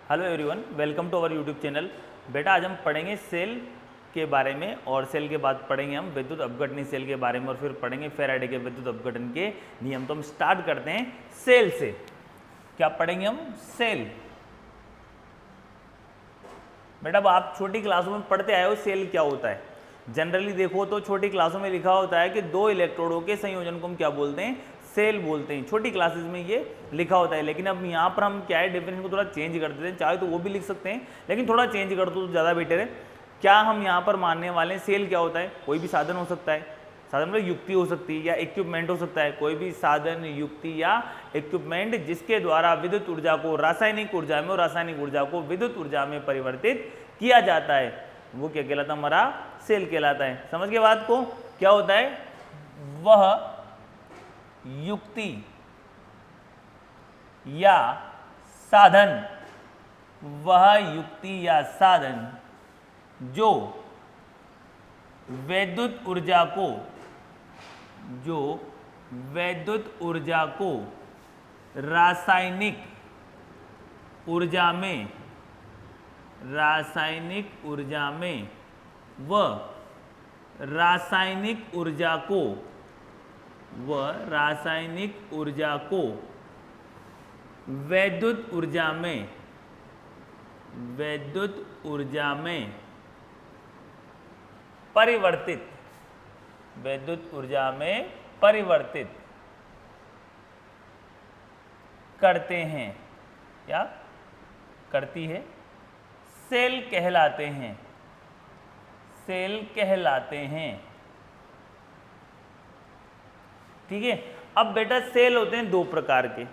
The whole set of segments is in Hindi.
Hello everyone, welcome to our YouTube channel. बेटा आज हम पढ़ेंगे सेल के बारे में और सेल के बाद पढ़ेंगे हम विद्युत अपघटनी सेल के बारे में और फिर पढ़ेंगे फैराडे के विद्युत अपघटन के नियम। तो हम स्टार्ट करते हैं सेल से। क्या पढ़ेंगे हम? सेल। बेटा अब आप छोटी क्लासों में पढ़ते आए हो सेल क्या होता है। जनरली देखो तो छोटी क्लासों में लिखा होता है कि दो इलेक्ट्रोडों के संयोजन को हम क्या बोलते हैं? सेल बोलते हैं। छोटी क्लासेस में ये लिखा होता है, लेकिन अब यहाँ पर हम क्या है डेफिनेशन को थोड़ा चेंज कर देते हैं। चाहे तो वो भी लिख सकते हैं, लेकिन थोड़ा चेंज कर दो तो ज़्यादा बेटर है। क्या हम यहाँ पर मानने वाले हैं? सेल क्या होता है? कोई भी साधन हो सकता है, साधन मतलब युक्ति हो सकती है या इक्विपमेंट हो सकता है। कोई भी साधन, युक्ति या इक्विपमेंट जिसके द्वारा विद्युत ऊर्जा को रासायनिक ऊर्जा में और रासायनिक ऊर्जा को विद्युत ऊर्जा में परिवर्तित किया जाता है, वो क्या कहलाता है? हमारा सेल कहलाता है। समझ के बात को? क्या होता है? वह युक्ति या साधन, वह युक्ति या साधन जो वैद्युत ऊर्जा को रासायनिक ऊर्जा में व रासायनिक ऊर्जा को वैद्युत ऊर्जा में परिवर्तित करते हैं या करती है, सेल कहलाते हैं। ठीक है। अब बेटा सेल होते हैं दो प्रकार के।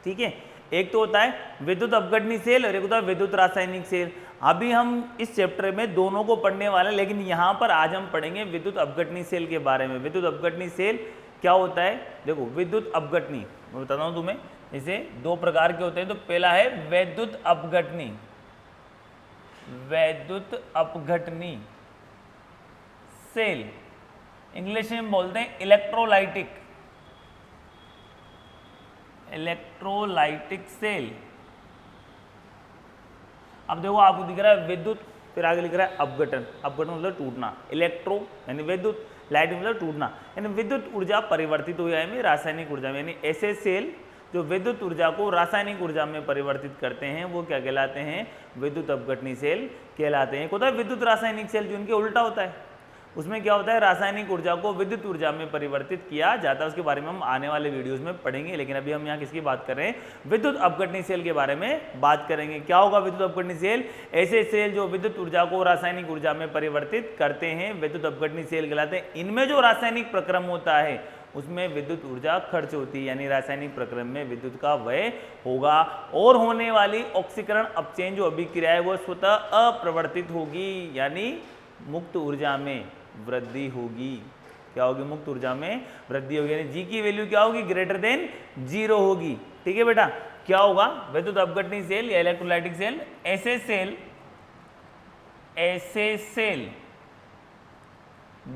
ठीक है, एक तो होता है विद्युत अपघटनी सेल और एक होता है विद्युत रासायनिक सेल। अभी हम इस चैप्टर में दोनों को पढ़ने वाले हैं, लेकिन यहाँ पर आज हम पढ़ेंगे विद्युत अपघटनी सेल के बारे में। विद्युत अपघटनी सेल क्या होता है? देखो, विद्युत अपघटनी मैं बताता हूँ तुम्हें। इसे दो प्रकार के होते हैं। तो पहला है वैद्युत अपघटनी सेल, इंग्लिश में बोलते हैं इलेक्ट्रोलाइटिक सेल। अब देखो आपको दिख रहा है विद्युत, फिर आगे लिख रहा है अपघटन। अपघटन मतलब टूटना, इलेक्ट्रो यानी विद्युत, लाइट मतलब टूटना, यानी विद्युत ऊर्जा परिवर्तित हो जाए रासायनिक ऊर्जा में। यानी ऐसे सेल जो विद्युत ऊर्जा को रासायनिक ऊर्जा में परिवर्तित करते हैं वो क्या कहलाते हैं? विद्युत अपघटनी सेल कहलाते हैं। होता है विद्युत रासायनिक सेल जो इनके उल्टा होता है। उसमें क्या होता है? रासायनिक ऊर्जा को विद्युत ऊर्जा में परिवर्तित किया जाता है। उसके बारे में हम आने वाले वीडियोस में पढ़ेंगे, लेकिन अभी हम यहाँ किसकी बात कर रहे हैं? विद्युत अपघटनी सेल के बारे में बात करेंगे। क्या होगा विद्युत अपघटनी सेल? ऐसे सेल जो विद्युत ऊर्जा को रासायनिक ऊर्जा में परिवर्तित करते हैं विद्युत अपघटनी सेल कहलाते हैं। इनमें जो रासायनिक प्रक्रम होता है उसमें विद्युत ऊर्जा खर्च होती है, यानी रासायनिक प्रक्रम में विद्युत का व्यय होगा और होने वाली ऑक्सीकरण अपचयन जो अभिक्रिया है वो स्वतः अप्रवर्तित होगी, यानी मुक्त ऊर्जा में वृद्धि होगी। क्या होगी? मुक्त ऊर्जा में वृद्धि होगी, यानी जी की वैल्यू क्या होगी? ग्रेटर देन 0 होगी। ठीक है बेटा। क्या होगा? विद्युत अपघटनी सेल या इलेक्ट्रोलाइटिक सेल ऐसे सेल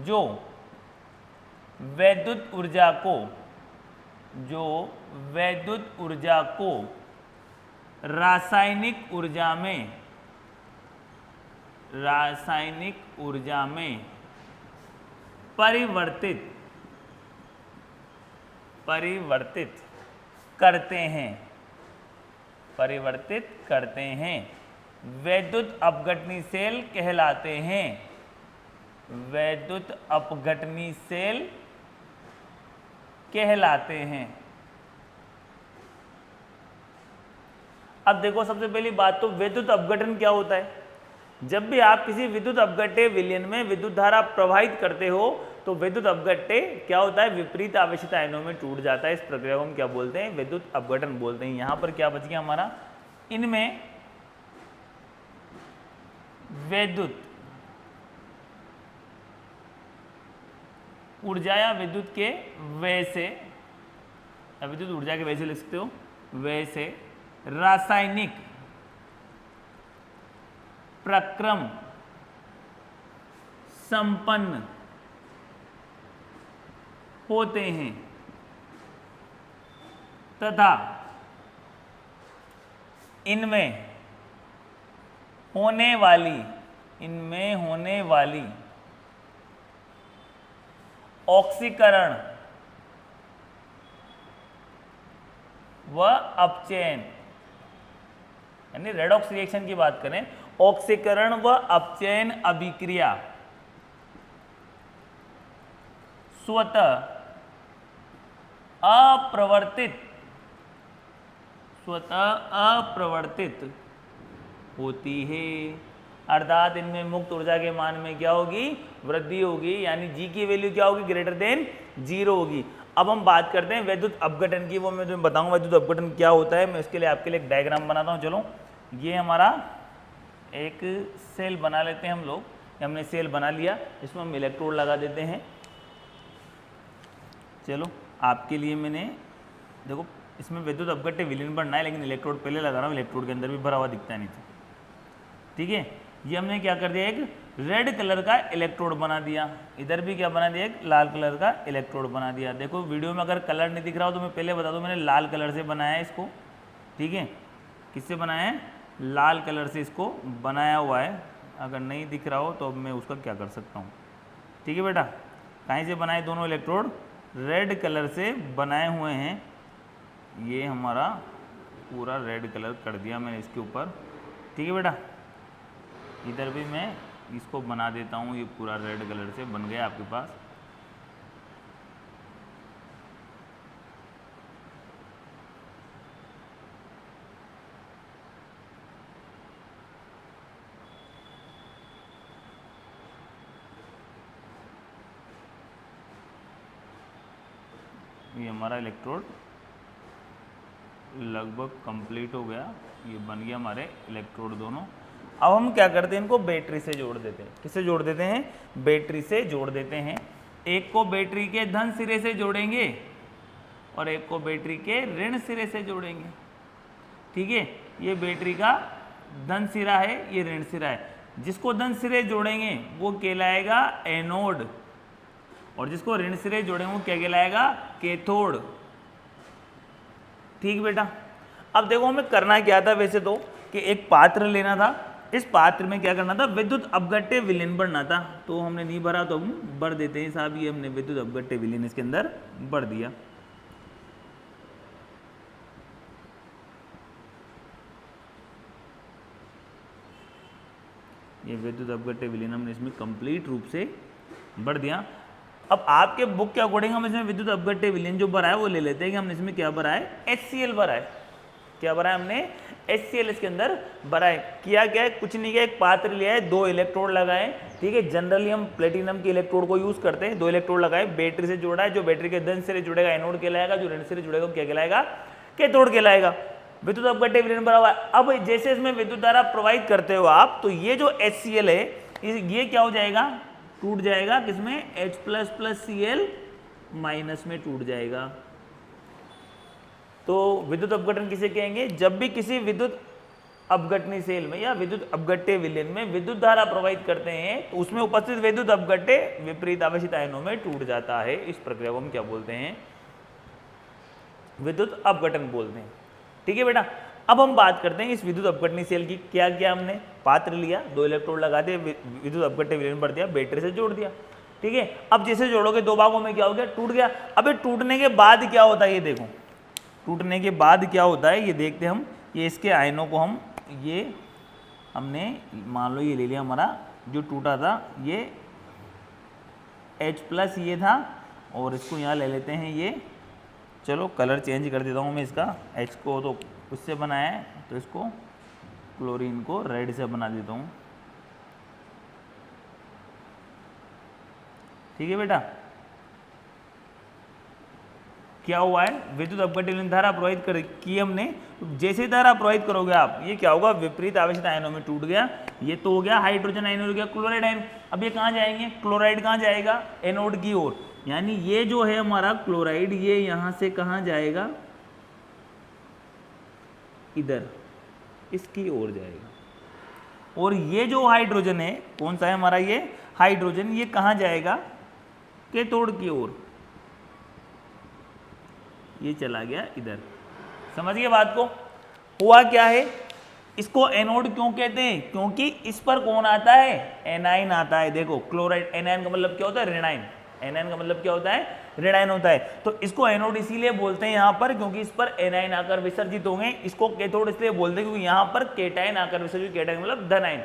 जो वैद्युत ऊर्जा को रासायनिक ऊर्जा में परिवर्तित करते हैं वैद्युत अपघटनी सेल कहलाते हैं। वैद्युत अपघटनी सेल कहलाते हैं। अब देखो, सबसे पहली बात तो विद्युत अपघटन क्या होता है? जब भी आप किसी विद्युत अपघट्य विलयन में विद्युत धारा प्रवाहित करते हो तो विद्युत अपघट्य क्या होता है? विपरीत आवेशित आयनों में टूट जाता है। इस प्रक्रिया को हम क्या बोलते हैं? विद्युत अपघटन बोलते हैं। यहां पर क्या बच गया हमारा? इनमें विद्युत ऊर्जा या विद्युत के व्यय से, या विद्युत ऊर्जा के व्यय से लिख सकते हो, व्यय से रासायनिक प्रक्रम संपन्न होते हैं तथा इनमें होने वाली ऑक्सीकरण व अपचयन, यानी रेडॉक्स रिएक्शन की बात करें, ऑक्सीकरण व अपचयन अभिक्रिया स्वतः अप्रवर्तित होती है, अर्थात इनमें मुक्त ऊर्जा के मान में क्या होगी, वृद्धि होगी, यानी जी की वैल्यू क्या होगी, ग्रेटर देन 0 होगी। अब हम बात करते हैं वैद्युत अपघटन की, वो मैं तुम्हें बताऊंगा वैद्युत अपघटन क्या होता है। मैं इसके लिए आपके लिए एक डायग्राम बनाता हूँ। चलो, ये हमारा एक सेल बना लेते हैं हम लोग, हमने सेल बना लिया, इसमें हम इलेक्ट्रोड लगा देते हैं। चलो, आपके लिए मैंने देखो, इसमें विद्युत अपघट्य विलीन बनना है, लेकिन इलेक्ट्रोड पहले लगा रहा हूँ, इलेक्ट्रोड के अंदर भी भरा हुआ दिखता है नीचे, ठीक है। ये हमने क्या कर दिया, एक रेड कलर का इलेक्ट्रोड बना दिया, इधर भी क्या बना दिया, एक लाल कलर का इलेक्ट्रोड बना दिया। देखो वीडियो में अगर कलर नहीं दिख रहा हो तो मैं पहले बता दूं, मैंने लाल कलर से बनाया है इसको, ठीक है। किससे बनाया है, लाल कलर से इसको बनाया हुआ है। अगर नहीं दिख रहा हो तो अब मैं उसका क्या कर सकता हूँ, ठीक है बेटा। कहीं से बनाए, दोनों इलेक्ट्रोड रेड कलर से बनाए हुए हैं। ये हमारा पूरा रेड कलर कर दिया मैंने इसके ऊपर, ठीक है बेटा। इधर भी मैं इसको बना देता हूँ, ये पूरा रेड कलर से बन गया आपके पास। ये हमारा इलेक्ट्रोड लगभग कंप्लीट हो गया, ये बन गया हमारे इलेक्ट्रोड दोनों। अब हम क्या करते हैं, इनको बैटरी से जोड़ देते हैं। किससे जोड़ देते हैं, बैटरी से जोड़ देते हैं। एक को बैटरी के धन सिरे से जोड़ेंगे और एक को बैटरी के ऋण सिरे से जोड़ेंगे, ठीक है। ये बैटरी का धन सिरा है, ये ऋण सिरा है। जिसको धन सिरे जोड़ेंगे वो कहलाएगा एनोड, और जिसको ऋण सिरे जोड़ेंगे वो क्या कहलाएगा, कैथोड, ठीक बेटा। अब देखो हमें करना क्या था वैसे तो, कि एक पात्र लेना था, इस पात्र में क्या करना था, विद्युत अपघट्य विलीन भरना था। तो हमने नहीं भरा तो हम भर देते हैं साहब, ये हमने विद्युत अपघट्य विलीन इसके अंदर भर दिया। ये विद्युत अपघट्य विलीन हमने इसमें कंप्लीट रूप से भर दिया। अब आपके बुक के अकॉर्डिंग हम इसमें विद्युत अपघट्य विलीन जो भरा है वो ले लेते हैं कि हमने इसमें क्या भरा है, HCl भरा है। क्या भरा है हमने, HCl इसके अंदर भरा है। किया क्या है, कुछ नहीं किया, एक पात्र लिया है, 2 इलेक्ट्रोड लगाए, ठीक है। जनरली हम प्लेटिनम के इलेक्ट्रोड को यूज करते हैं। 2 इलेक्ट्रोड लगाए, बैटरी से जोड़ा है, जो बैटरी के धन सिरे जुड़ेगा एनोड कहलाएगा, जो ऋण सिरे जुड़ेगा क्या कहलाएगा, कैथोड कहलाएगा। विद्युत अपघट्य विलीन भरा हुआ है। अब जैसे इसमें विद्युत धारा प्रवाहित करते हो आप, तो ये जो HCl है ये क्या हो जाएगा, टूट जाएगा, किसमें, H++Cl- में टूट जाएगा। तो विद्युत अपघटन किसे कहेंगे, जब भी किसी विद्युत अपघटनी सेल में या विद्युत अपघट्य विलीन में विद्युत धारा प्रवाहित करते हैं तो उसमें उपस्थित विद्युत अपघट्य विपरीत आवेशित आयनों में टूट जाता है। इस प्रक्रिया को हम क्या बोलते हैं, विद्युत अपघटन बोलते हैं, ठीक है बेटा। अब हम बात करते हैं इस विद्युत अपघटनी सेल की। क्या किया हमने, पात्र लिया, 2 इलेक्ट्रोड लगा दिए, विद्युत अपघट्य विलीन भर दिया, बैटरी से जोड़ दिया, ठीक है। अब जैसे जोड़ोगे 2 भागों में क्या हो गया, टूट गया। अब ये टूटने के बाद क्या होता है, ये देखो, टूटने के बाद क्या होता है ये देखते हैं हम। ये इसके आयनों को हम, ये हमने मान लो ये ले लिया, हमारा जो टूटा था ये H+ ये था, और इसको यहाँ ले लेते हैं ये, चलो कलर चेंज कर देता हूँ मैं इसका, H को तो उससे बनाया है तो इसको क्लोरीन को रेड से बना देता हूँ, ठीक है बेटा। क्या हुआ है, विद्युत अपघट्य विलीन धारा प्रवाहित की हमने, जैसे धारा प्रवाहित करोगे आप, ये क्या होगा, विपरीत आवेशित आयनों में टूट गया। ये तो हो गया हाइड्रोजन आयन, हो गया क्लोराइड आयन। अब ये कहाँ जाएंगे, क्लोराइड कहाँ जाएगा, एनोड की ओर, यानी ये जो है हमारा क्लोराइड, ये यहाँ से कहाँ जाएगा, इधर इसकी ओर जाएगा। और ये जो हाइड्रोजन है, कौन सा है हमारा ये हाइड्रोजन, ये कहाँ जाएगा, कैथोड की ओर, ये चला गया इधर। समझिए बात को। हुआ क्या है, इसको एनोड क्यों कहते हैं? क्योंकि इस पर कौन आता है? एनाइन आता है। देखो क्लोराइड, एनाइन का मतलब क्या होता है? ऋणायन। एनाइन का मतलब क्या होता है? ऋणायन होता है। तो इसको एनोड इसीलिए बोलते हैं यहाँ पर क्योंकि इस पर एनाइन आकर विसर्जित होंगे। इसको कैथोड इसलिए बोलते हैं क्योंकि यहाँ पर केटाइन आकर विसर्जित, केटाइन मतलब धनायन।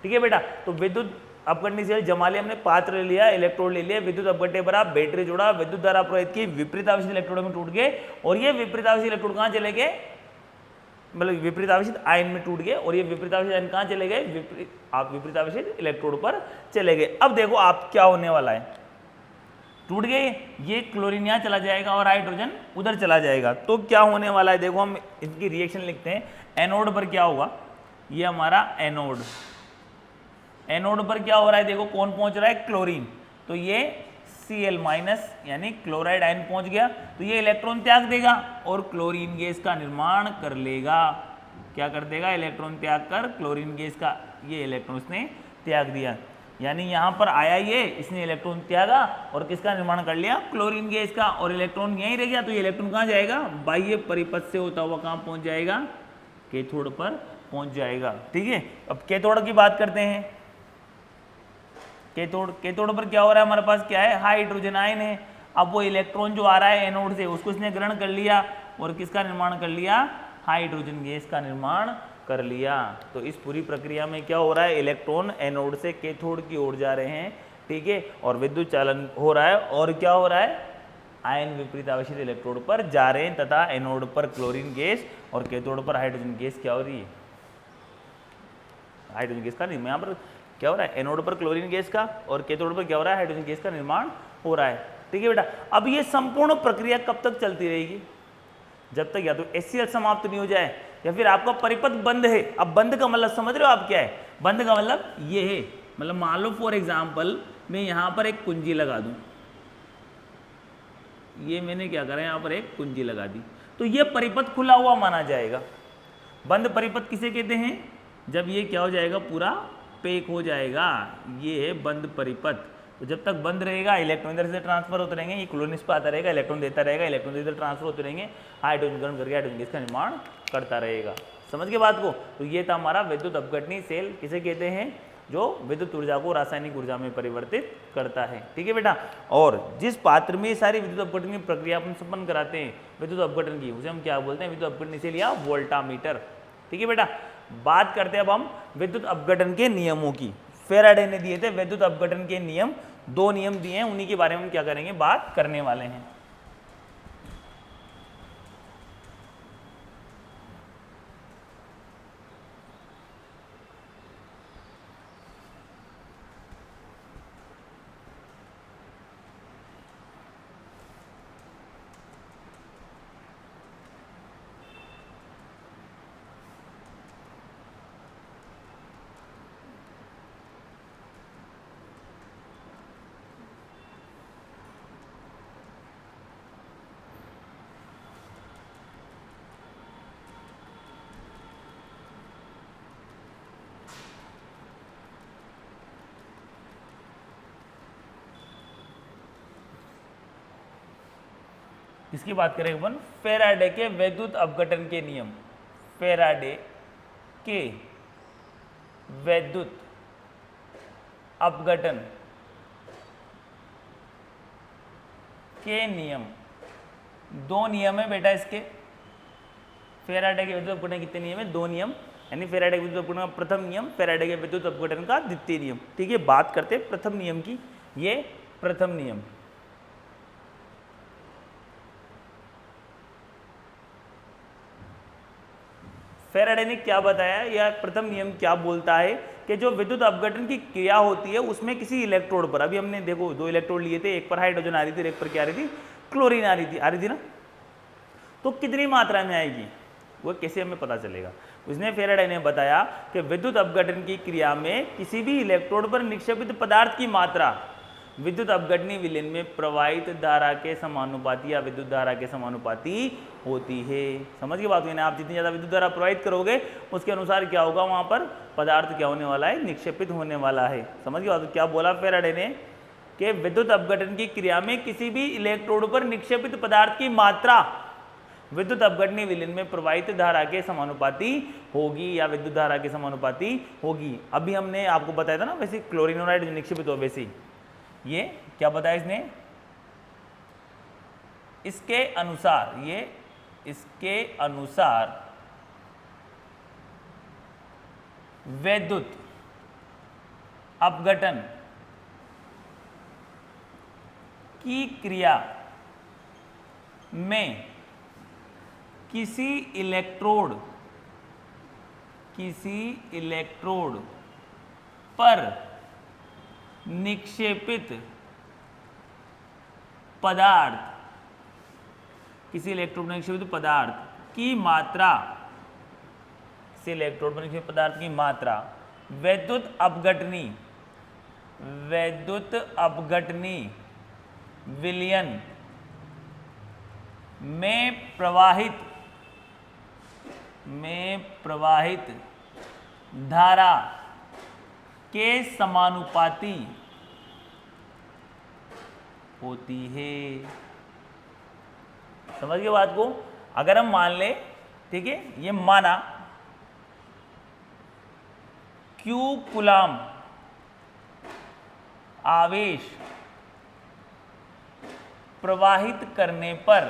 ठीक है बेटा, तो विद्युत अपघटनी सेल जमा लिया हमने, पात्र ले लिया, इलेक्ट्रोड ले लिया, विद्युत अपघटने पर बैटरी जोड़ा, विद्युत धारा प्रवाहित की, विपरीत आवेशित इलेक्ट्रोड में टूट गए और ये विपरीत आवेशित इलेक्ट्रोड कहाँ चले गए? मतलब विपरीत आवेशित आयन में टूट गए और ये विपरीत आवेशित आयन कहाँ चले गए? विपरीत आवेशित इलेक्ट्रोड पर चले गए। अब देखो आप क्या होने वाला है, टूट गए, ये क्लोरीन यहाँ चला जाएगा और हाइड्रोजन उधर चला जाएगा। तो क्या होने वाला है? देखो हम इनकी रिएक्शन लिखते हैं। एनोड पर क्या होगा? ये हमारा एनोड, एनोड पर क्या हो रहा है? देखो कौन पहुंच रहा है? क्लोरीन। तो ये Cl माइनस यानी क्लोराइड आयन पहुंच गया, तो ये इलेक्ट्रॉन त्याग देगा और क्लोरीन गैस का निर्माण कर लेगा। क्या कर देगा? इलेक्ट्रॉन त्याग कर क्लोरीन गैस का, ये इलेक्ट्रॉन इसने त्याग दिया, यानी यहाँ पर आया ये, इसने इलेक्ट्रॉन त्यागा और किसका निर्माण कर लिया? क्लोरीन गैस का, और इलेक्ट्रॉन यहीं रह गया। तो ये इलेक्ट्रॉन कहाँ जाएगा? बाह्य परिपथ से होता हुआ कहाँ पहुँच जाएगा? कैथोड पर पहुँच जाएगा। ठीक है, अब कैथोड की बात करते हैं। कैथोड पर क्या हो रहा है? हमारे पास क्या है? हाइड्रोजन आयन है। अब वो इलेक्ट्रॉन जो आ रहा है एनोड से उसको इसने ग्रहण कर लिया और किसका निर्माण कर लिया? हाइड्रोजन गैस का निर्माण कर लिया। तो इस पूरी प्रक्रिया में क्या हो रहा है? इलेक्ट्रॉन एनोड से कैथोड की ओर जा रहे हैं। ठीक है, और विद्युत चालन हो रहा है और क्या हो रहा है? आयन विपरीत आवेशित इलेक्ट्रोड पर जा रहे हैं तथा एनोड पर क्लोरीन गैस और कैथोड पर हाइड्रोजन गैस क्या हो रही है? हाइड्रोजन गैस का नहीं, यहाँ पर क्या हो रहा है? एनोड पर क्लोरीन गैस का और कैथोड पर क्या हो रहा है? हाइड्रोजन गैस का निर्माण हो रहा है। ठीक है बेटा, अब ये संपूर्ण प्रक्रिया कब तक चलती रहेगी? जब तक या तो HCl समाप्त नहीं हो जाए या फिर आपका परिपथ बंद है। अब बंद का मतलब समझ रहे हो आप क्या है? बंद का मतलब ये है, मतलब मान लो फॉर एग्जाम्पल मैं यहाँ पर एक कुंजी लगा दूं, ये मैंने क्या करा, यहाँ पर एक कुंजी लगा दी, तो ये परिपथ खुला हुआ माना जाएगा। बंद परिपथ किसे कहते हैं? जब ये क्या हो जाएगा? पूरा पैक हो जाएगा, ये है बंद परिपथ। तो जब तक बंद रहेगा इलेक्ट्रॉन इधर से ट्रांसफर होते रहेंगे, ये क्लोरीन इस पर आता रहेगा, इलेक्ट्रॉन देता रहेगा, इलेक्ट्रॉन इधर ट्रांसफर होते रहेंगे, हाइड्रोजन ग्रहण करके हाइड्रोजन गैस का निर्माण करता रहेगा। समझ के बात को? तो ये था हमारा विद्युत अपघटनी सेल। किसे कहते हैं? जो विद्युत ऊर्जा को रासायनिक ऊर्जा में परिवर्तित करता है। ठीक है बेटा, और जिस पात्र में सारी विद्युत अपघटन की प्रक्रिया अपन संपन्न कराते हैं विद्युत अपघटन की, उसे हम क्या बोलते हैं? विद्युत अपघटनी सेल या वोल्टामीटर। ठीक है बेटा, बात करते हैं अब हम विद्युत अपघटन के नियमों की। फेराडे ने दिए थे विद्युत अपघटन के नियम, 2 नियम दिए हैं, उन्हीं के बारे में हम क्या करेंगे? बात करने वाले हैं। किसकी बात करेंगे अपन? फेराडे के विद्युत अपघटन के नियम। फेराडे के विद्युत अपघटन के नियम, 2 नियम है बेटा इसके। फेराडे के विद्युत अपघटन कितने नियम है? 2 नियम, यानी फेराडे के विद्युत अपघटन का प्रथम नियम, फेराडे के विद्युत अपघटन का द्वितीय नियम। ठीक है, बात करते हैं प्रथम नियम की। ये प्रथम नियम, फेराडे ने क्या बताया या प्रथम नियम क्या बोलता है कि जो विद्युत अपघटन की क्रिया होती है उसमें किसी इलेक्ट्रोड पर, अभी हमने देखो 2 इलेक्ट्रोड लिए थे, एक पर हाइड्रोजन आ रही थी, एक पर क्या आ रही थी? क्लोरीन आ रही थी ना। तो कितनी मात्रा में आएगी वो कैसे हमें पता चलेगा? उसने फेराडे ने बताया कि विद्युत अपघटन की क्रिया में किसी भी इलेक्ट्रोड पर निक्षेपित पदार्थ की मात्रा विद्युत अपघटनी विलयन में प्रवाहित धारा के समानुपाती या विद्युत धारा के समानुपाती होती है। समझ के बात हुई ना? आप जितनी ज़्यादा विद्युत धारा प्रवाहित करोगे उसके अनुसार क्या होगा? वहाँ पर पदार्थ क्या होने वाला है? निक्षेपित होने वाला है। समझ के बात? क्या बोला फेराडे ने कि विद्युत अपघटन की क्रिया में किसी भी इलेक्ट्रोड पर निक्षेपित पदार्थ की मात्रा विद्युत अपघटनी विलयन में प्रवाहित धारा के समानुपाती होगी या विद्युत धारा के समानुपाती होगी। अभी हमने आपको बताया था ना वैसे क्लोरिनोनाइड जो निक्षेपित हो वैसे ये क्या बताया इसने, इसके अनुसार, ये इसके अनुसार विद्युत अपघटन की क्रिया में किसी इलेक्ट्रोड पर निक्षेपित पदार्थ, किसी इलेक्ट्रोड पर निक्षेपित पदार्थ की मात्रा, किसी इलेक्ट्रोड पर निक्षेपित पदार्थ की मात्रा विद्युत अपघटनी विलयन में प्रवाहित धारा के समानुपाती होती है। समझ गए बात को? अगर हम मान ले, ठीक है, ये माना Q कूलाम आवेश प्रवाहित करने पर,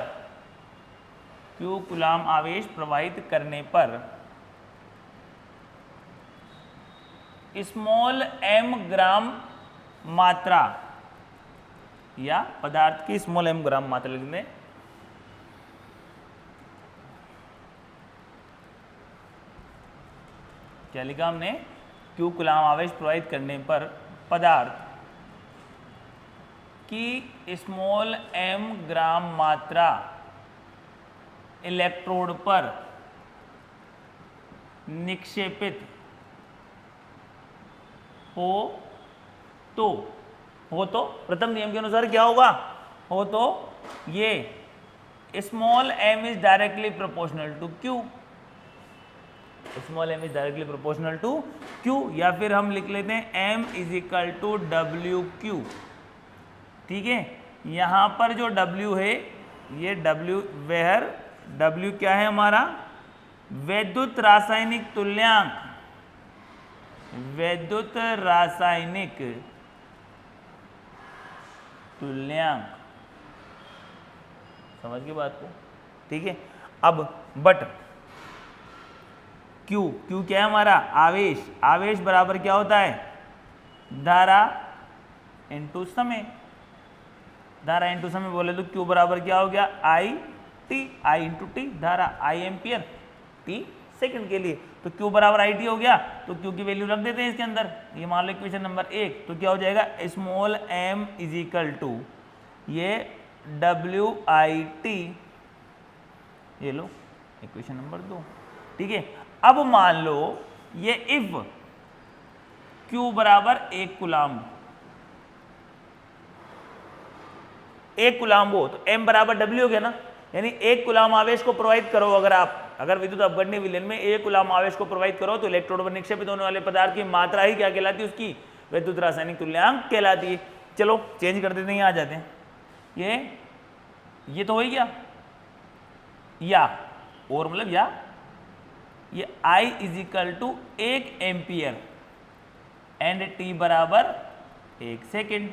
Q कूलाम आवेश प्रवाहित करने पर स्मॉल m ग्राम मात्रा या पदार्थ की स्मॉल m ग्राम मात्रा लिख दें, क्या लिखा हमने, Q कूलाम आवेश प्रवाहित करने पर पदार्थ की स्मॉल m ग्राम मात्रा इलेक्ट्रोड पर निक्षेपित हो तो प्रथम नियम के अनुसार क्या होगा, हो तो ये small m is directly proportional to Q, small m is directly proportional to Q, या फिर हम लिख लेते हैं m is equal to WQ। ठीक है, यहां पर जो W है ये W, वेयर W क्या है हमारा, वैद्युत रासायनिक तुल्यांक, वैद्युत रासायनिक तुल्यांक। समझ गए बात को? ठीक है, अब बट Q क्या है हमारा, आवेश, आवेश बराबर क्या होता है, धारा इंटू समय, धारा इंटू समय बोले तो Q बराबर क्या हो गया, I इंटू टी, धारा I एम्पियर, T सेकंड के लिए, तो Q बराबर IT हो गया, तो Q की वैल्यू रख देते हैं इसके अंदर, ये मान लो इक्वेशन नंबर 1, तो क्या हो जाएगा, small m is equal to ये WIT, ये लो इक्वेशन नंबर 2। ठीक है, अब मान लो ये इफ Q बराबर 1 कूलाम, 1 कूलाम हो तो m बराबर W हो गया ना, यानी 1 कूलाम आवेश को प्रवाहित करो, अगर विद्युत अपघटनी विलयन में 1 कूलाम आवेश को प्रवाहित करो तो इलेक्ट्रोड पर निक्षेपित होने वाले पदार्थ की मात्रा ही क्या कहलाती है, उसकी वैद्युत रासायनिक तुल्यांक कहलाती है। चलो चेंज कर देते हैं, यहाँ आ जाते हैं, ये तो हो ही गया, या और मतलब या ये I is equal to 1 ampere and T बराबर 1 सेकेंड,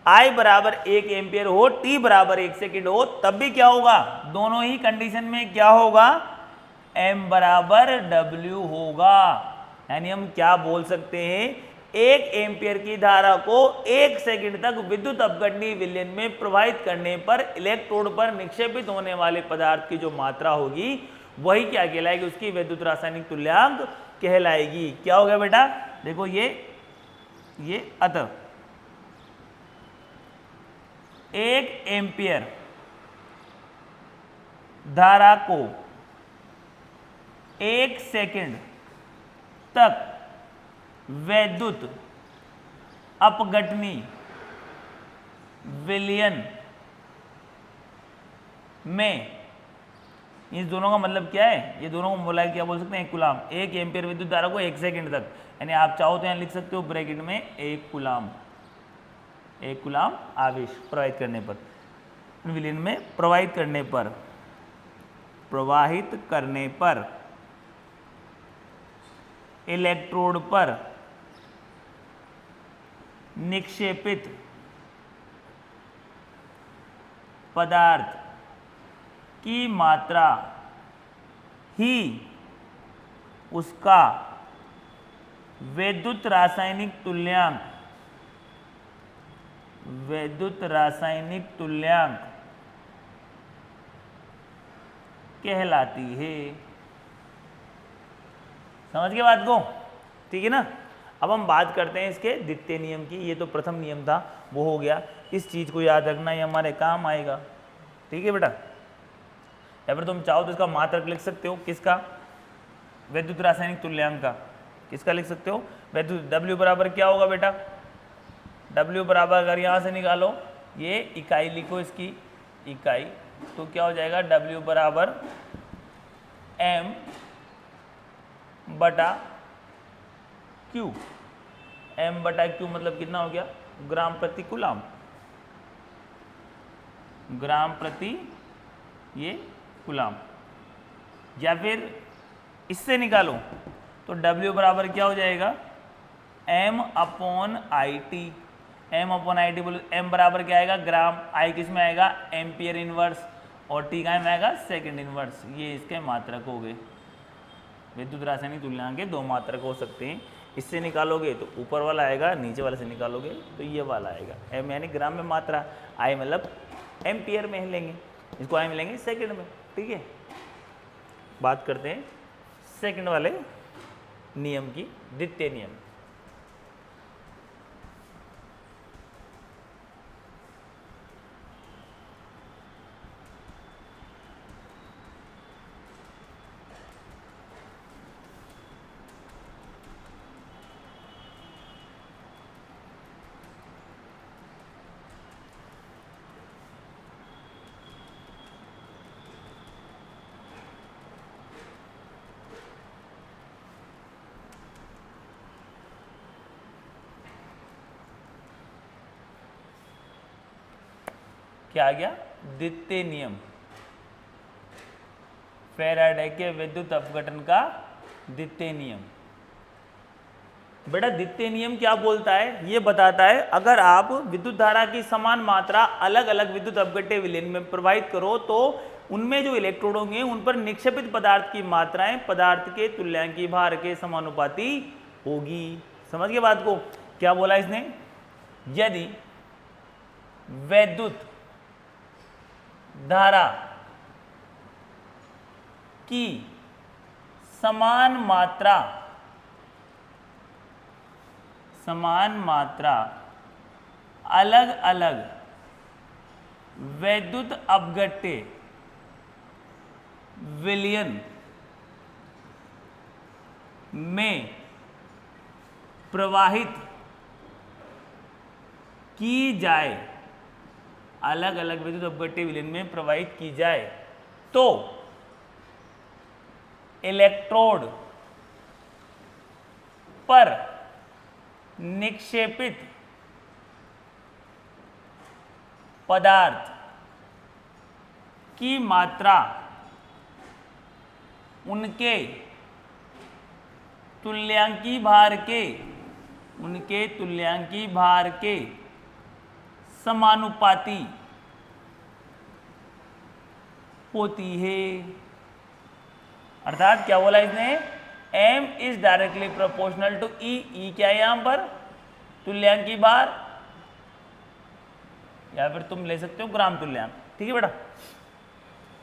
I बराबर 1 एम्पियर हो, T बराबर 1 सेकेंड हो, तब भी क्या होगा, दोनों ही कंडीशन में क्या होगा, M बराबर W होगा। यानी हम क्या बोल सकते हैं, 1 एम्पियर की धारा को 1 सेकंड तक विद्युत अपघटनी विलयन में प्रवाहित करने पर इलेक्ट्रोड पर निक्षेपित होने वाले पदार्थ की जो मात्रा होगी वही क्या कहलाएगी, उसकी वैद्युत रासायनिक तुल्यांक कहलाएगी। क्या हो गया बेटा, देखो ये अतः 1 एम्पियर धारा को 1 सेकंड तक वैद्युत अपघटनी विलयन में, इस दोनों का मतलब क्या है, ये दोनों को बोला क्या बोल सकते हैं, 1 कूलाम, 1 एम्पियर विद्युत धारा को 1 सेकंड तक, यानी आप चाहो तो यहाँ लिख सकते हो ब्रैकेट में 1 कूलाम आवेश प्रवाहित करने पर, विलयन में प्रवाहित करने पर प्रवाहित करने पर इलेक्ट्रोड पर निक्षेपित पदार्थ की मात्रा ही उसका विद्युत रासायनिक तुल्यांक कहलाती है। समझ गए बात को? ठीक है ना। अब हम बात करते हैं इसके द्वितीय नियम की। ये तो प्रथम नियम था, वो हो गया। इस चीज को याद रखना, ये हमारे काम आएगा। ठीक है बेटा। या फिर तुम चाहो तो इसका मात्रक लिख सकते हो। किसका? विद्युत रासायनिक तुल्यांक का। किसका लिख सकते हो? विद्युत। W बराबर क्या होगा बेटा? W बराबर अगर यहाँ से निकालो, ये इकाई लिखो, इसकी इकाई, तो क्या हो जाएगा? W बराबर M बटा Q। M बटा Q मतलब कितना हो गया? ग्राम प्रति कूलाम। ग्राम प्रति ये कूलाम। या फिर इससे निकालो तो W बराबर क्या हो जाएगा? M upon IT। M upon IT बोलो, M बराबर क्या आएगा? ग्राम। I किस में आएगा? Ampere inverse. और T का में आएगा? Second inverse. ये इसके मात्रक हो गए। विद्युत रासायनिक तुल्यांक के दो मात्रक हो सकते हैं। इससे निकालोगे तो ऊपर वाला आएगा, नीचे वाले से निकालोगे तो ये वाला आएगा। M यानी ग्राम में मात्रा, I मतलब एम्पियर में लेंगे, इसको I में लेंगे सेकेंड में। ठीक है। बात करते हैं सेकंड वाले नियम की, द्वितीय नियम। क्या आ गया? द्वितीय नियम, फैराडे के विद्युत अपघटन का द्वितीय नियम। बेटा द्वितीय नियम क्या बोलता है? ये बताता है अगर आप विद्युत धारा की समान मात्रा अलग अलग विद्युत अपघट्य विलयन में प्रवाहित करो तो उनमें जो इलेक्ट्रोड होंगे उन पर निक्षेपित पदार्थ की मात्राएं पदार्थ के तुल्यांकी भार के समानुपाती होगी। समझ गए बात को? क्या बोला इसने? यदि विद्युत धारा की समान मात्रा अलग अलग विद्युत अपघट्य विलयन में प्रवाहित की जाए, अलग अलग विद्युत अपघट्य विलयन में प्रवाहित की जाए तो इलेक्ट्रोड पर निक्षेपित पदार्थ की मात्रा उनके तुल्यांकी भार के समानुपाती होती है। अर्थात क्या बोला इसने? M is directly proportional to E। E क्या है यहां पर? तुल्यांकी भार, या फिर तुम ले सकते हो ग्राम तुल्यांक। ठीक है बेटा,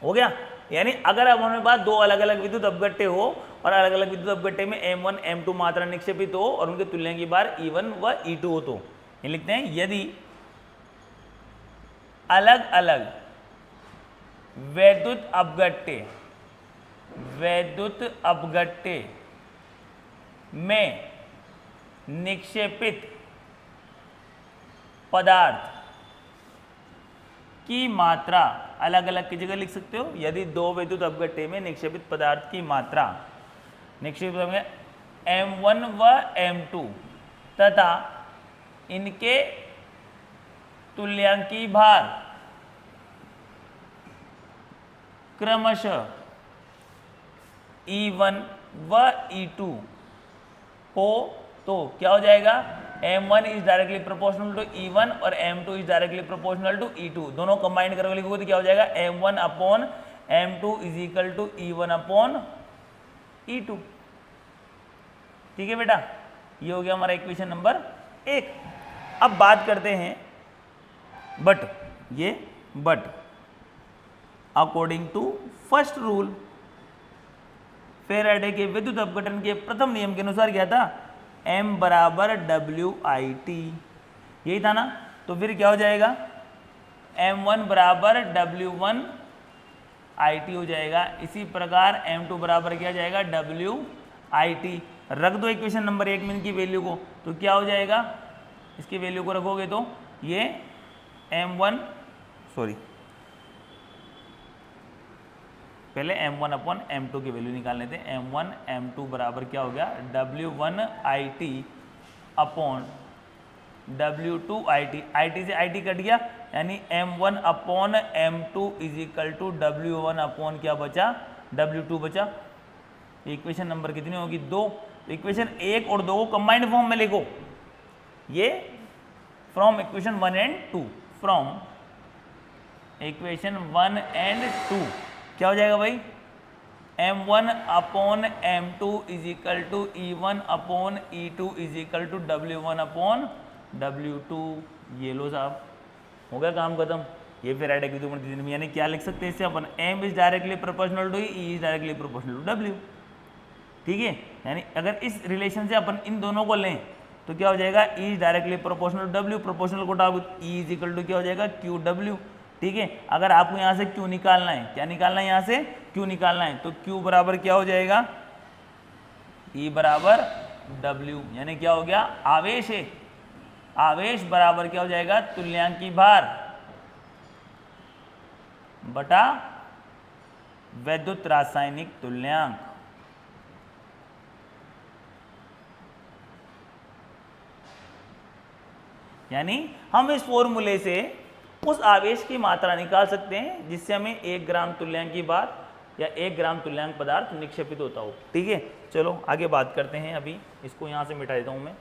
हो गया। यानी अगर अब हमारे पास दो अलग अलग विद्युत अपघट्य हो और अलग अलग विद्युत अपघट्य में M1 M2 मात्रा निक्षेपित हो और उनके तुल्यांकी भार E1 व E2 हो तो ये लिखते हैं यदि अलग अलग विद्युत अपघट्य में निक्षेपित पदार्थ की मात्रा, अलग अलग की जगह लिख सकते हो, यदि दो विद्युत अपघट्य में निक्षेपित पदार्थ की मात्रा निक्षेपित M1 व M2 तथा इनके तुल्यांकी भार क्रमशः E1 व E2 हो तो क्या हो जाएगा, M1 is directly proportional to E1 और M2 is directly proportional to E2, दोनों कंबाइन करके लिखोगे तो क्या हो जाएगा, M1 upon M2 is equal to E1 upon E2। ठीक है बेटा, ये हो गया हमारा इक्वेशन नंबर 1। अब बात करते हैं but according to first rule, Faraday के विद्युत अपघटन के प्रथम नियम के अनुसार क्या था, M बराबर WIT, यही था ना। तो फिर क्या हो जाएगा, M1 बराबर W1IT हो जाएगा। इसी प्रकार M2 बराबर क्या जाएगा, WIT। रख दो इक्वेशन नंबर 1 में इनकी वैल्यू को, तो क्या हो जाएगा, इसकी वैल्यू को रखोगे तो ये M1 पहले M1 अपॉन M2 की वैल्यू निकाल लेते हैं। M1 M2 बराबर क्या हो गया, W1IT अपॉन W2IT, IT से IT कट गया, यानी M1 upon M2 is equal to W1 upon क्या बचा, W2 बचा। इक्वेशन नंबर कितनी होगी, 2। इक्वेशन 1 और 2 को कंबाइंड फॉर्म में लिखो, ये from equation 1 and 2, from equation 1 and 2 क्या हो जाएगा भाई, M1 upon M2 is equal to E1 upon E2 is equal to W1 upon W2। ये लो साहब, हो गया काम खत्म। ये फेराडे की द्वितीय नियम, यानी क्या लिख सकते हैं इससे अपन, M is directly proportional to E is directly proportional to W। ठीक है, यानी अगर इस रिलेशन से अपन इन दोनों को लें तो क्या हो जाएगा, E is directly proportional to W, proportional को डाल E इज इक्वल टू क्या हो जाएगा, QW। ठीक है, अगर आपको यहाँ से Q निकालना है, क्या निकालना है, यहाँ से Q निकालना है, तो Q बराबर क्या हो जाएगा, E बराबर W, यानी क्या हो गया, आवेश है, आवेश बराबर क्या हो जाएगा, तुल्यांकी भार बटा वैद्युत रासायनिक तुल्यांक। यानी हम इस फॉर्मूले से उस आवेश की मात्रा निकाल सकते हैं जिससे हमें 1 ग्राम तुल्यांक की बार या 1 ग्राम तुल्यांक पदार्थ निक्षेपित होता हो। ठीक है, चलो आगे बात करते हैं। अभी इसको यहाँ से मिटा देता हूँ मैं।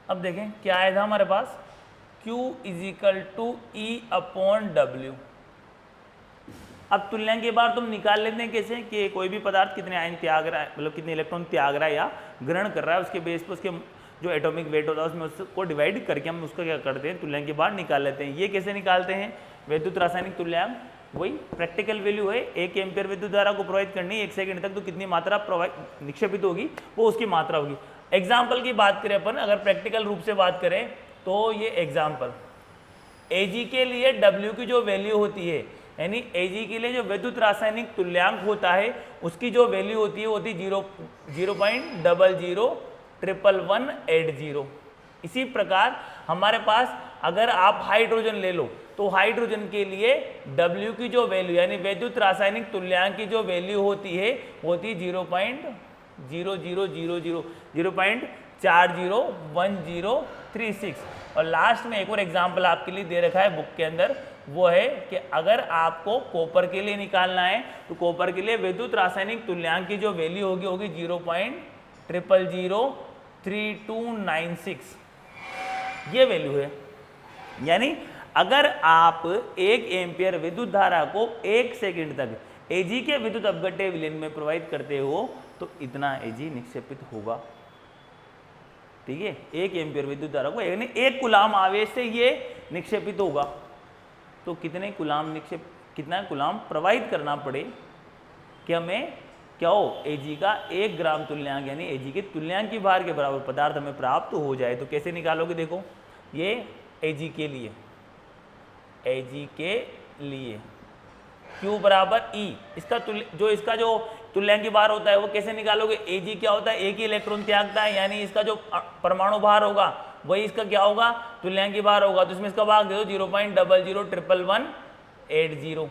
अब देखें क्या आया था हमारे पास, Q is equal to E upon W। अब तुल्यांक के बार तुम निकाल लेते हैं कैसे, कि कोई भी पदार्थ कितने आयन त्याग रहा है, मतलब कितने इलेक्ट्रॉन त्याग रहा है या ग्रहण कर रहा है, उसके बेस पर उसके जो एटॉमिक वेट होता है उसमें उसको डिवाइड करके हम उसका क्या करते हैं, तुल्यांक के बार निकाल लेते हैं। ये कैसे निकालते हैं, वैद्युत रासायनिक तुल्यांक, वही प्रैक्टिकल वैल्यू है, 1 एम्पियर विद्युत धारा को प्रोवाइड करनी 1 सेकंड तक, तो कितनी मात्रा प्रोवाइड निक्षेपित होगी वो उसकी मात्रा होगी। एग्जाम्पल की बात करें अपन, अगर प्रैक्टिकल रूप से बात करें तो ये एग्जाम्पल Ag के लिए W की जो वैल्यू होती है, यानी Ag के लिए जो विद्युत रासायनिक तुल्यांक होता है उसकी जो वैल्यू होती है वो होती 0.001180। इसी प्रकार हमारे पास अगर आप हाइड्रोजन ले लो तो हाइड्रोजन के लिए W की जो वैल्यू यानी विद्युत रासायनिक तुल्यांक की जो वैल्यू होती है वो होती 0.401036। और लास्ट में एक और एग्जाम्पल आपके लिए दे रखा है बुक के अंदर, वो है कि अगर आपको कॉपर के लिए निकालना है तो कॉपर के लिए विद्युत रासायनिक तुल्यांक की जो वैल्यू होगी 0.003296, ये वैल्यू है। यानी अगर आप 1 एम्पियर विद्युत धारा को 1 सेकंड तक Ag के विद्युत अपघट्य विलयन में प्रोवाइड करते हो तो इतना Ag निक्षेपित होगा। ठीक है, 1 एम्पियर विद्युत धारा को यानी 1 कूलाम आवेश से ये निक्षेपित होगा, तो कितना कूलाम प्रोवाइड करना पड़े कि हमें क्या हो, Ag का 1 ग्राम तुल्यांक यानी Ag के तुल्यांक की भार के बराबर पदार्थ हमें प्राप्त हो जाए। तो कैसे निकालोगे, देखो ये Ag के लिए Q बराबर E, इसका जो तुल्यांक भार होता है वो कैसे निकालोगे, Ag क्या होता है, एक ही इलेक्ट्रॉन त्यागता है, यानी इसका जो परमाणु भार होगा वही इसका क्या होगा, तुल्यांक भार होगा। तो इसमें इसका भाग दे दो 0.001180।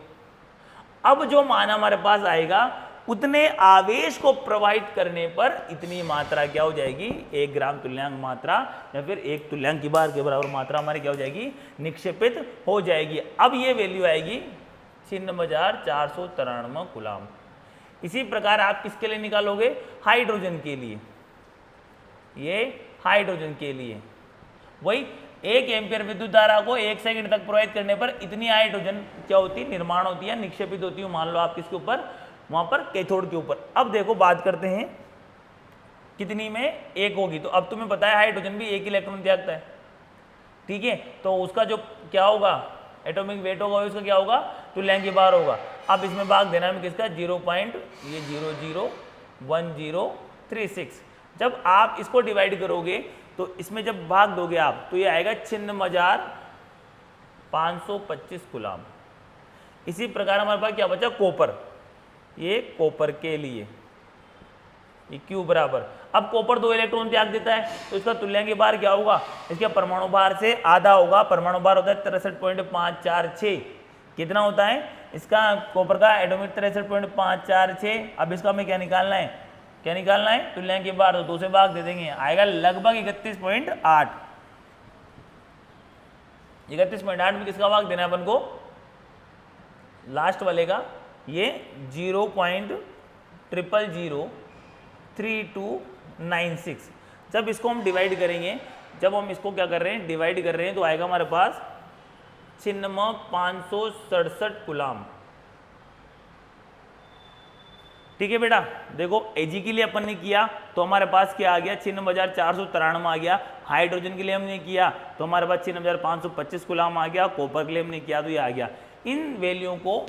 अब जो मान हमारे पास आएगा उतने आवेश को प्रोवाइड करने पर इतनी मात्रा क्या हो जाएगी, 1 ग्राम तुल्यांक मात्रा या फिर 1 तुल्यांक भार के बराबर मात्रा हमारी क्या हो जाएगी, निक्षेपित हो जाएगी। अब ये वैल्यू आएगी 6493 कूलाम। इसी प्रकार आप किसके लिए निकालोगे, हाइड्रोजन के लिए, ये हाइड्रोजन के लिए वही 1 एम्पियर विद्युत धारा को 1 सेकंड तक प्रोवाइड करने पर इतनी हाइड्रोजन क्या होती है, निर्माण होती है, निक्षेपित होती है। मान लो आप किसके ऊपर, वहां पर कैथोड के ऊपर। अब देखो बात करते हैं कितनी में, 1 होगी। तो अब तुम्हें पता है हाइड्रोजन भी 1 इलेक्ट्रॉन त्यागता है, ठीक है। तो उसका जो क्या होगा, एटॉमिक वेट होगा, उसका क्या होगा, तुल्यांक भार होगा। अब इसमें भाग देना है किसका, 0.001036। जब आप इसको डिवाइड करोगे तो इसमें जब भाग दोगे आप तो ये आएगा 96,525 कूलाम। इसी प्रकार हमारे पास क्या बचा, कॉपर, ये कॉपर के लिए ये Q बराबर, अब कॉपर 2 इलेक्ट्रॉन त्याग देता है तो इसका तुल्यांक भार क्या होगा, इसके परमाणु भार से आधा होगा। परमाणु भार होता है 63.546। कितना होता है इसका कॉपर का एटॉमिक 63.546। अब इसका हमें क्या निकालना है, क्या निकालना है, तुल्यांक भार। तो 2 से भाग दे देंगे, आएगा लगभग 31.8। 31.8 में किसका भाग देना है अपन को, लास्ट वाले का, ये 0.003296। जब इसको हम डिवाइड करेंगे, जब हम इसको क्या कर रहे हैं, डिवाइड कर रहे हैं, तो आएगा हमारे पास 96,567 कूलाम। ठीक है बेटा, देखो Ag के लिए अपन ने किया तो हमारे पास क्या आ गया, 96,493 आ गया। हाइड्रोजन के लिए हमने किया तो हमारे पास 96,525 कूलाम आ गया। कॉपर के लिए हमने किया तो ये आ गया। इन वैल्यू को,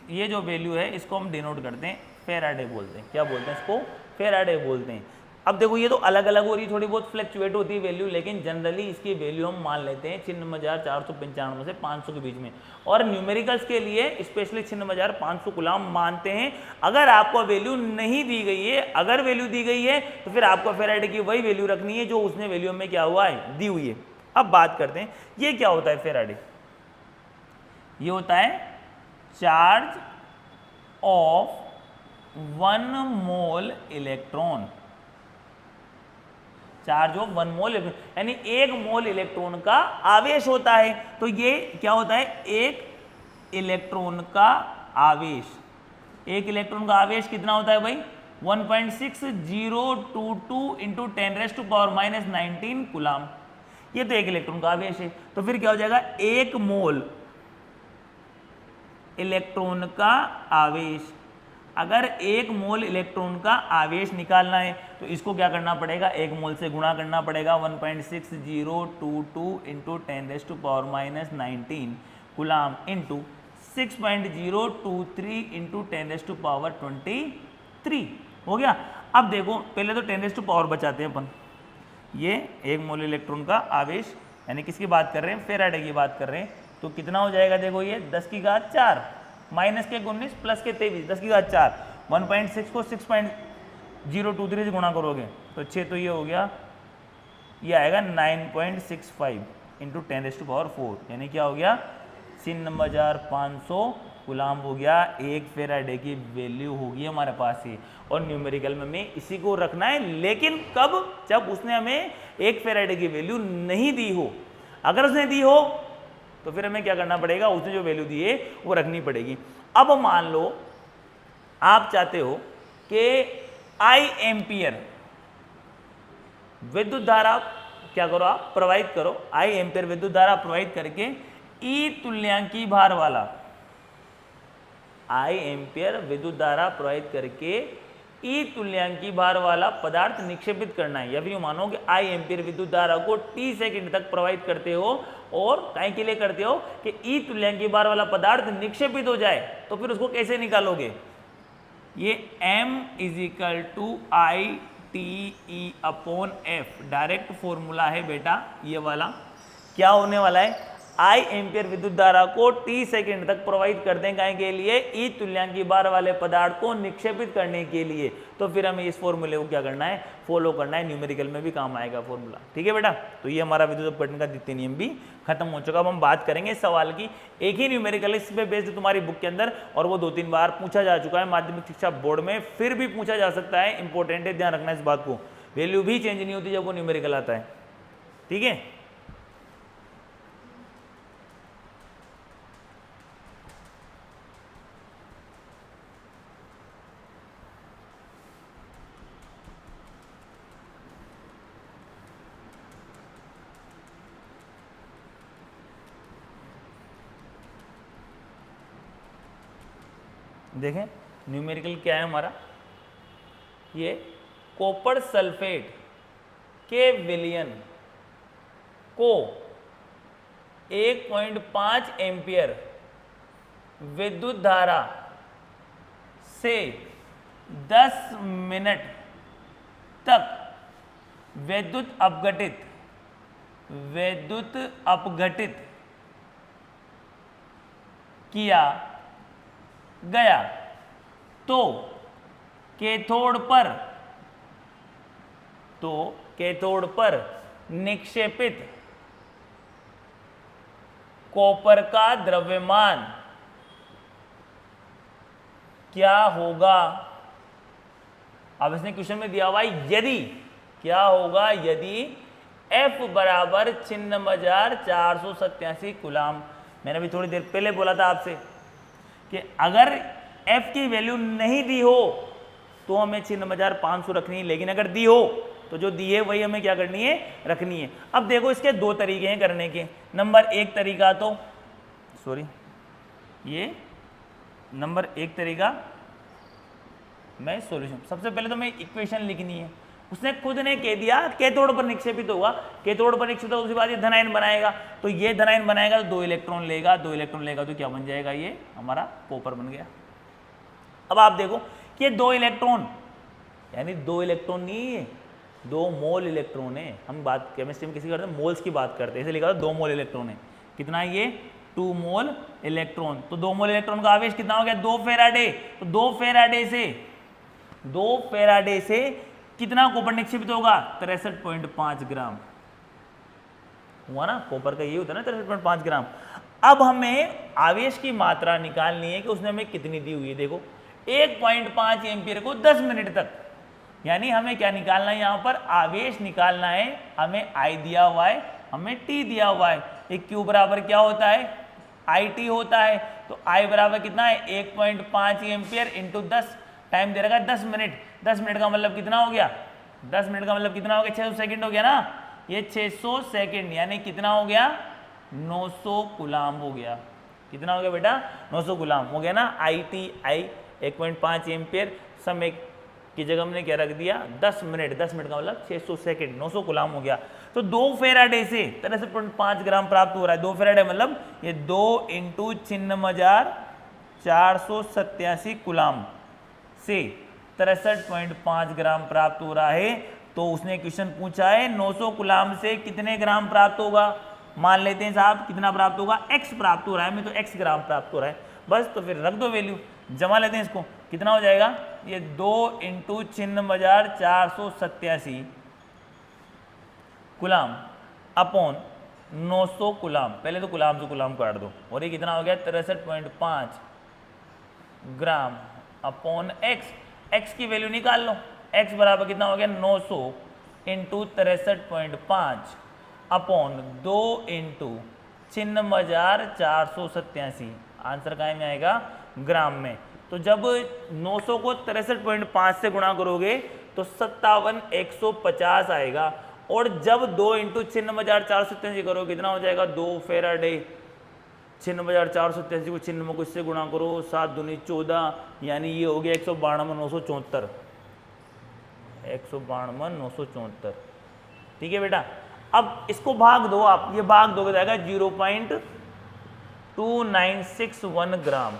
ये जो वैल्यू है इसको हम डिनोट करते हैं, फेराडे बोलते हैं। क्या बोलते हैं इसको, फेराडे बोलते हैं। अब देखो ये तो अलग अलग हो रही है, थोड़ी बहुत फ्लक्चुएट होती है वैल्यू, लेकिन जनरली इसकी वैल्यू हम मान लेते हैं 96,495 से 500 के बीच में। और न्यूमेरिकल्स के लिए स्पेशली 96,500 कूलाम मानते हैं। अगर आपको वैल्यू नहीं दी गई है, अगर वैल्यू दी गई है तो फिर आपको फेराडे की वही वैल्यू रखनी है जो उसने वैल्यू में क्या हुआ है, दी हुई है। अब बात करते हैं ये क्या होता है फेराडे, ये होता है charge of 1 mole electron, charge of 1 mole electron, यानी 1 मोल इलेक्ट्रॉन का आवेश होता है। तो ये क्या होता है, 1 इलेक्ट्रॉन का आवेश। 1 इलेक्ट्रॉन का आवेश कितना होता है भाई, 1.6022 इंटू 10⁻⁻19 कूलाम। ये तो 1 इलेक्ट्रॉन का आवेश है। तो फिर क्या हो जाएगा, 1 मोल इलेक्ट्रॉन का आवेश। अगर 1 मोल इलेक्ट्रॉन का आवेश निकालना है तो इसको क्या करना पड़ेगा, 1 मोल से गुणा करना पड़ेगा। 1.6022 इंटू 10⁻⁻19 कूलाम इंटू 6.023 इंटू 10⁻23 हो गया। अब देखो पहले तो 10⁻⁻ बचाते हैं अपन। ये 1 मोल इलेक्ट्रॉन का आवेश, यानी किसकी बात कर रहे हैं, फेराडे की बात कर रहे हैं। तो कितना हो जाएगा, देखो ये 10⁻⁴ माइनस के 19 प्लस के 23, 10⁻⁴। 1.6 को 6.023 से गुणा करोगे तो 6, तो ये हो गया, ये आएगा 9.65 इंटू 10⁻⁴, यानी क्या हो गया, 96,500 कूलाम हो गया। 1 फेराडे की वैल्यू होगी हमारे पास ही। और न्यूमेरिकल में हमें इसी को रखना है, लेकिन कब, जब उसने हमें 1 फेराडे की वैल्यू नहीं दी हो। अगर उसने दी हो तो फिर हमें क्या करना पड़ेगा, उसने जो वैल्यू दी है वो रखनी पड़ेगी। अब मान लो आप चाहते हो कि I एम्पियर विद्युत धारा क्या करो, आप प्रोवाइड करो। I एम्पियर विद्युत धारा प्रोवाइड करके E तुल्यांकी भार वाला, I एम्पियर विद्युत धारा प्रोवाइड करके E तुल्यांकी भार वाला पदार्थ निक्षेपित करना है। या फिर मानो कि I एम्पियर विद्युत धारा को T सेकंड तक प्रोवाइड करते हो, और काहे के लिए करते हो कि E तुल्यांकी भार वाला पदार्थ निक्षेपित हो जाए। तो फिर उसको कैसे निकालोगे, ये M = ITE/F डायरेक्ट फॉर्मूला है बेटा। ये वाला क्या होने वाला है, I एम्पियर विद्युत धारा को t सेकेंड तक प्रोवाइड कर दें गाय के लिए E तुल्यांकी बार वाले पदार्थ को निक्षेपित करने के लिए, तो फिर हमें इस फॉर्मूले को क्या करना है, फॉलो करना है। न्यूमेरिकल में भी काम आएगा फॉर्मूला, ठीक है बेटा। तो ये हमारा विद्युत अपघटन का द्वितीय नियम भी खत्म हो चुका। अब हम बात करेंगे इस सवाल की, एक ही न्यूमेरिकल इस पे बेस्ड तुम्हारी बुक के अंदर, और वो 2-3 बार पूछा जा चुका है माध्यमिक शिक्षा बोर्ड में, फिर भी पूछा जा सकता है। इंपॉर्टेंट है, ध्यान रखना इस बात को। वैल्यू भी चेंज नहीं होती जब वो न्यूमेरिकल आता है, ठीक है। देखें न्यूमेरिकल क्या है हमारा, ये कॉपर सल्फेट के विलयन को 1.5 एम्पियर विद्युत धारा से 10 मिनट तक विद्युत अपघटित किया गया, तो कैथोड पर निक्षेपित कॉपर का द्रव्यमान क्या होगा। अब इसने क्वेश्चन में दिया हुआ है यदि, क्या होगा यदि F बराबर 96,487 कूलाम। मैंने भी थोड़ी देर पहले बोला था आपसे कि अगर F की वैल्यू नहीं दी हो तो हमें 96,500 रखनी है, लेकिन अगर दी हो तो जो दी है वही हमें क्या करनी है, रखनी है। अब देखो इसके 2 तरीके हैं करने के। नंबर 1 तरीका तो ये नंबर 1 तरीका मैं सॉल्यूशन, सबसे पहले तो मैं इक्वेशन लिखनी है। उसने खुद ने कह दिया कैथोड पर निक्षेपित होगा, कैथोड पर निक्षेपित होगा, उसके बाद ये धनायन बनाएगा, तो ये धनायन बनाएगा तो 2 इलेक्ट्रॉन लेगा, 2 इलेक्ट्रॉन लेगा तो क्या बन जाएगा, ये हमारा कॉपर बन गया। अब आप देखो कि ये 2 इलेक्ट्रॉन, यानी 2 इलेक्ट्रॉन नहीं है, 2 मोल इलेक्ट्रॉन है। हम बात केमिस्ट्री में किसी करते हैं मोल्स की बात करते हैं, इसे लिखा था 2 मोल इलेक्ट्रॉन है। कितना है ये, 2 मोल इलेक्ट्रॉन। तो 2 मोल इलेक्ट्रॉन का आवेश कितना हो गया, 2 फेराडे। तो 2 फेराडे से कितना कॉपर निक्षेपित होगा, 63.5 ग्राम हुआ ना। कॉपर का ये होता है ना 63.5 ग्राम। अब हमें आवेश की मात्रा निकालनी है कि उसने हमें कितनी दी हुई है। देखो 1.5 एम्पियर को 10 मिनट तक, यानी हमें क्या निकालना है, यहाँ पर आवेश निकालना है। हमें I दिया हुआ है, हमें T दिया हुआ है। एक Q बराबर क्या होता है, IT होता है। तो I बराबर कितना है, 1.5 एम्पियर इंटू 10, टाइम दे रखा है 10 मिनट। 10 मिनट का मतलब कितना हो गया, 10 मिनट का मतलब कितना हो गया, 600 सेकंड हो गया ना। ये 600 सेकंड यानी कितना हो गया, 900 कूलाम हो गया। कितना हो गया बेटा, 900 कूलाम हो गया ना। I 1.5 एम्पियर, समय की जगह हमने क्या रख दिया, 10 मिनट। 10 मिनट का मतलब 600 सेकंड, 900 कूलाम हो गया। तो 2 फेराडे से 63.5 ग्राम प्राप्त हो रहा है। 2 फेराडे मतलब ये 2 इंटू 96,487 कूलाम से 63.5 ग्राम प्राप्त हो रहा है। तो उसने क्वेश्चन पूछा है 900 कूलाम से कितने ग्राम प्राप्त होगा। मान लेते हैं साहब कितना प्राप्त होगा, x प्राप्त हो रहा है, मैं तो x ग्राम प्राप्त हो रहा है बस। तो फिर रख दो वैल्यू, जमा लेते हैं इसको, कितना हो जाएगा, ये 2 इंटू 96,487 कूलाम अपॉन 900 कूलाम। पहले तो कूलाम से कूलाम काट दो, और ये कितना हो गया 63.5 ग्राम अपॉन x की वैल्यू निकाल लो। x बराबर कितना हो गया, 900 इंटू 63.5 अपॉन 2 इंटू 96,487। आंसर कहाँ में आएगा, ग्राम में। तो जब 900 को 63.5 से गुणा करोगे तो 57,150 आएगा। और जब 2 इंटू 96,487 करोगे कितना हो जाएगा, 2 फेराडे। 96,487 को 96 को इससे गुणा करो, 7 दूनी 14, यानी ये हो गया 192,974। 192,974, ठीक है बेटा। अब इसको भाग दो आप, ये भाग दोगे जाएगा 0.2961 ग्राम,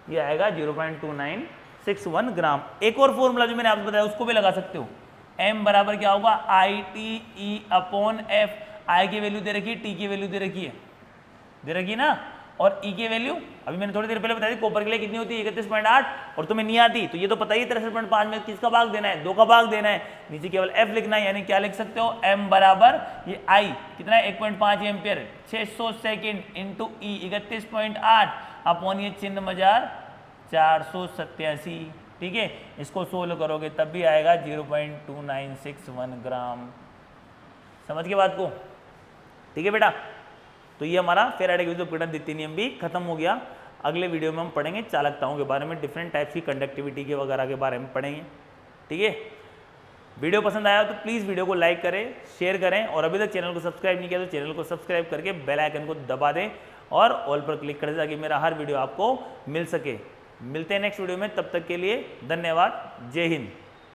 ये आएगा 0.2961 ग्राम। एक और फॉर्मूला जो मैंने आपको बताया उसको भी लगा सकते हो। m बराबर क्या होगा, ITE अपॉन F। I की वैल्यू दे रखी है, T की वैल्यू दे रखी है, दे रखी ना। और ई की वैल्यू अभी मैंने थोड़ी देर पहले बताई थी, कॉपर के लिए कितनी होती है 31.8, और तुम्हें नहीं आती तो ये तो पता ही 63.5 में किसका भाग देना है, 2 का भाग देना है। नीचे केवल एफ लिखना है, यानी क्या लिख सकते हो, एम बराबर ये आई कितना है 1.5 एम्पियर, 600 सेकेंड इंटू ई 31.8 अपॉन ये चिन्ह मजार 487। ठीक है, इसको सोल्व करोगे तब भी आएगा 0.2961 ग्राम। समझ के बात को? ठीक है बेटा, तो ये हमारा फेराडे के विद्युत अपघटन द्वितीय नियम भी खत्म हो गया। अगले वीडियो में हम पढ़ेंगे चालकताओं के बारे में, डिफरेंट टाइप्स की कंडक्टिविटी के वगैरह के बारे में पढ़ेंगे। ठीक है, वीडियो पसंद आया तो प्लीज़ वीडियो को लाइक करें, शेयर करें, और अभी तक चैनल को सब्सक्राइब नहीं किया तो चैनल को सब्सक्राइब करके बेल आइकन को दबा दें और ऑल पर क्लिक कर दें ताकि मेरा हर वीडियो आपको मिल सके। मिलते हैं नेक्स्ट वीडियो में, तब तक के लिए धन्यवाद। जय हिंद।